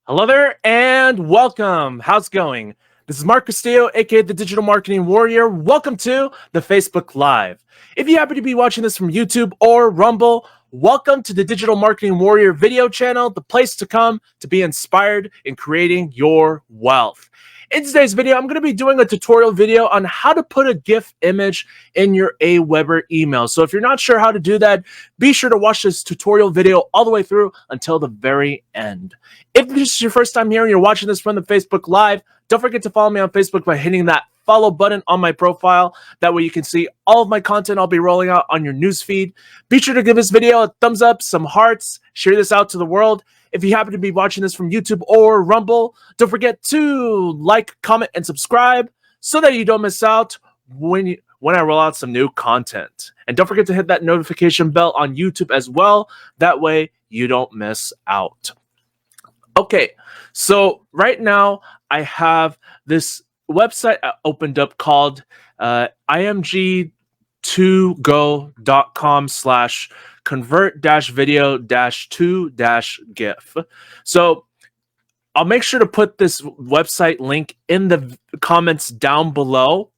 Hello there and welcome. How's it going? This is Mark Castillo, aka the Digital Marketing Warrior. Welcome to the Facebook Live. If you happen to be watching this from YouTube or Rumble, welcome to the Digital Marketing Warrior video channel, the place to come to be inspired in creating your wealth. In today's video, I'm going to be doing a tutorial video on how to put a GIF image in your Aweber email. So if you're not sure how to do that, be sure to watch this tutorial video all the way through until the very end. If this is your first time here and you're watching this from the Facebook Live, don't forget to follow me on Facebook by hitting that follow button on my profile. That way you can see all of my content I'll be rolling out on your newsfeed. Be sure to give this video a thumbs up, some hearts, share this out to the world. If you happen to be watching this from YouTube or Rumble, don't forget to like, comment, and subscribe so that you don't miss out when I roll out some new content. And don't forget to hit that notification bell on YouTube as well. That way you don't miss out. Okay, so right now I have this website opened up called img2go.com/convert-video-to-gif. So I'll make sure to put this website link in the comments down below,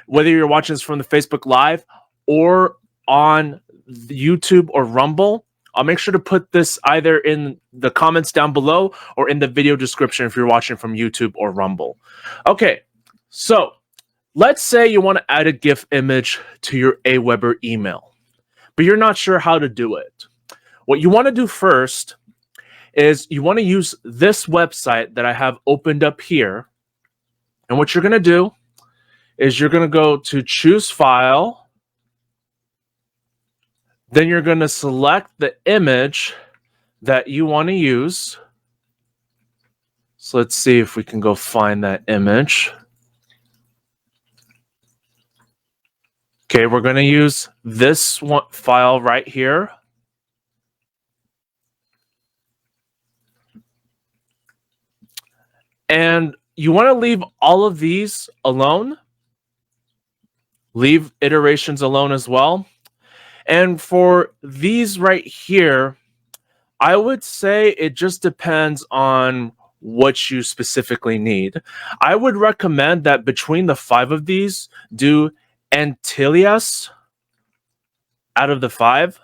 whether you're watching this from the Facebook Live or on YouTube or Rumble. I'll make sure to put this either in the comments down below or in the video description if you're watching from YouTube or Rumble. Okay, so let's say you want to add a GIF image to your Aweber email, but you're not sure how to do it. What you want to do first is you want to use this website that I have opened up here. And what you're going to do is you're going to go to Choose File. Then you're going to select the image that you want to use. So let's see if we can go find that image. Okay, we're going to use this one file right here. And you want to leave all of these alone. Leave iterations alone as well. And for these right here, I would say it just depends on what you specifically need. I would recommend that between the 5 of these, do Antillas out of the 5.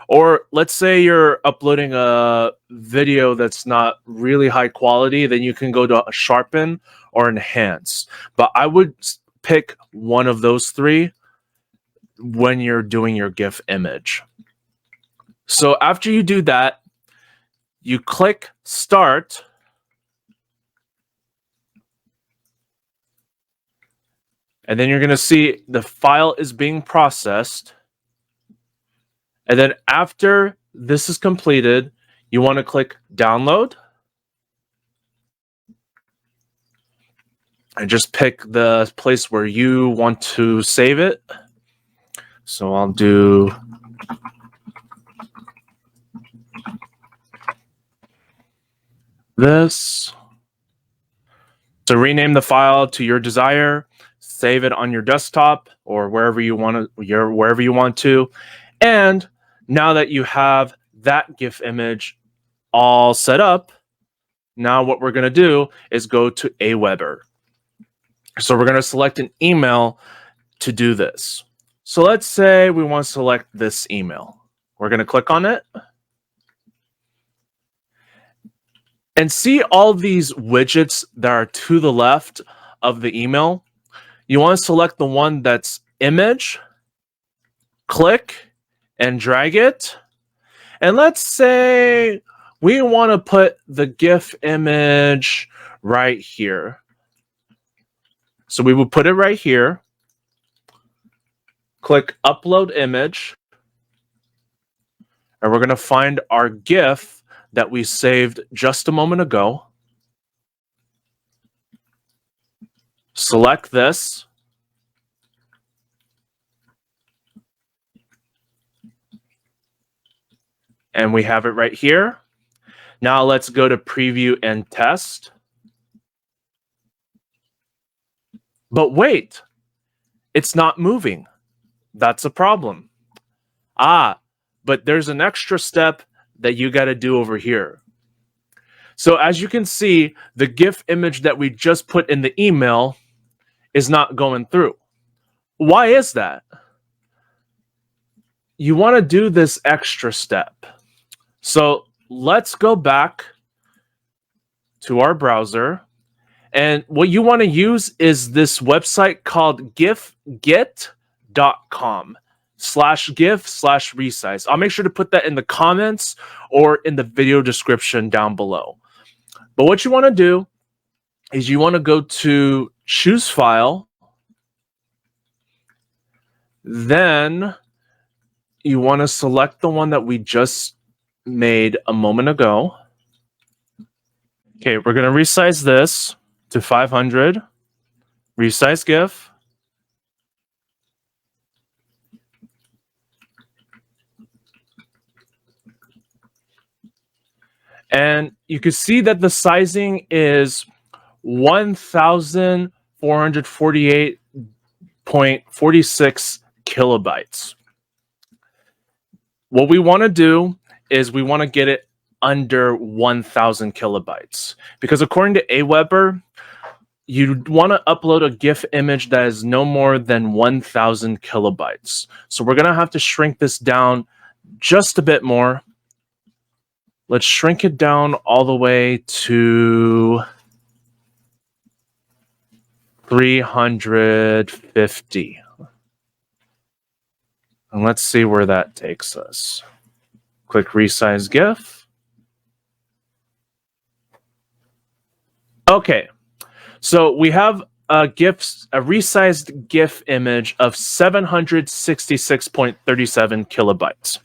Or let's say you're uploading a video that's not really high quality, then you can go to Sharpen or Enhance. But I would pick one of those 3 when you're doing your GIF image. So after you do that, you click Start. And then you're going to see the file is being processed. And then after this is completed, you want to click Download. And just pick the place where you want to save it. So I'll do this. So rename the file to your desire, save it on your desktop or wherever you want to. And now that you have that GIF image all set up, now what we're going to do is go to Aweber. So we're going to select an email to do this. So let's say we want to select this email. We're going to click on it. And see all these widgets that are to the left of the email? You want to select the one that's image, click, and drag it. And let's say we want to put the GIF image right here. So we will put it right here. Click Upload Image. And we're going to find our GIF that we saved just a moment ago. Select this. And we have it right here. Now let's go to Preview and Test. But wait, it's not moving. That's a problem. But there's an extra step that you got to do over here. So as you can see, the GIF image that we just put in the email is not going through. Why is that? You want to do this extra step. So let's go back to our browser. And what you want to use is this website called gifget.com/gif/resize. I'll make sure to put that in the comments or in the video description down below. But what you want to do is you want to go to choose file. Then you want to select the one that we just made a moment ago. Okay, we're going to resize this to 500. Resize GIF. And you can see that the sizing is 1,448.46 kilobytes. What we want to do is we want to get it under 1,000 kilobytes, because according to Aweber, you want to upload a GIF image that is no more than 1,000 kilobytes. So we're going to have to shrink this down just a bit more. Let's shrink it down all the way to 350. And let's see where that takes us. Click resize GIF. Okay, so we have a resized GIF image of 766.37 kilobytes.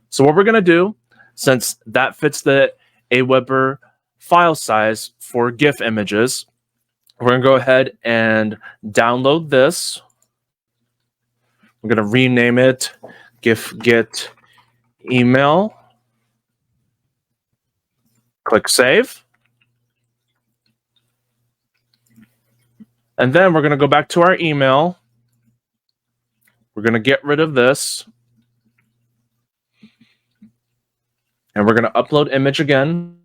So what we're going to do, since that fits the Aweber file size for GIF images, we're going to go ahead and download this. We're going to rename it GIF get email. Click save. And then we're going to go back to our email. We're going to get rid of this. And we're going to upload image again.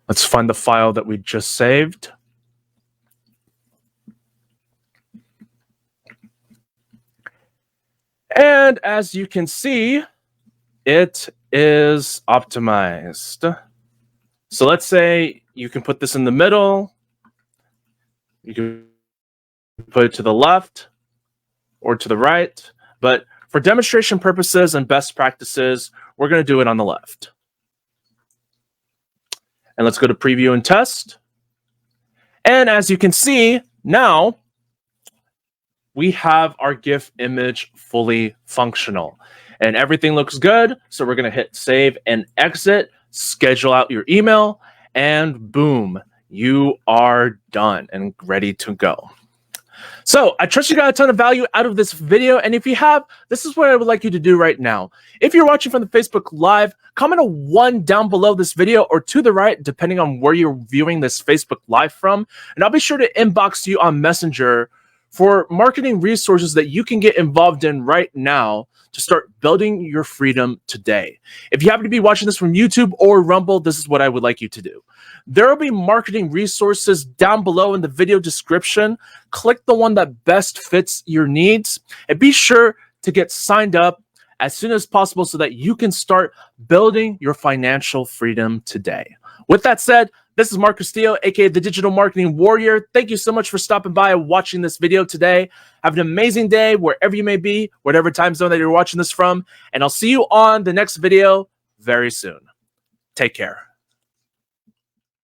Let's find the file that we just saved. And as you can see, it is optimized. So let's say you can put this in the middle. You can put it to the left or to the right. But for demonstration purposes and best practices, we're going to do it on the left. And let's go to preview and test. And as you can see, now we have our GIF image fully functional. And everything looks good. So we're going to hit save and exit, schedule out your email, and boom, you are done and ready to go. So I trust you got a ton of value out of this video. And if you have, this is what I would like you to do right now. If you're watching from the Facebook Live, comment a 1 down below this video or to the right, depending on where you're viewing this Facebook Live from. And I'll be sure to inbox you on Messenger for marketing resources that you can get involved in right now to start building your freedom today. If you happen to be watching this from YouTube or Rumble, this is what I would like you to do. There will be marketing resources down below in the video description. Click the one that best fits your needs and be sure to get signed up as soon as possible so that you can start building your financial freedom today. With that said, this is Mark Castillo, aka the Digital Marketing Warrior. Thank you so much for stopping by and watching this video today. Have an amazing day wherever you may be, whatever time zone that you're watching this from, and I'll see you on the next video very soon. Take care.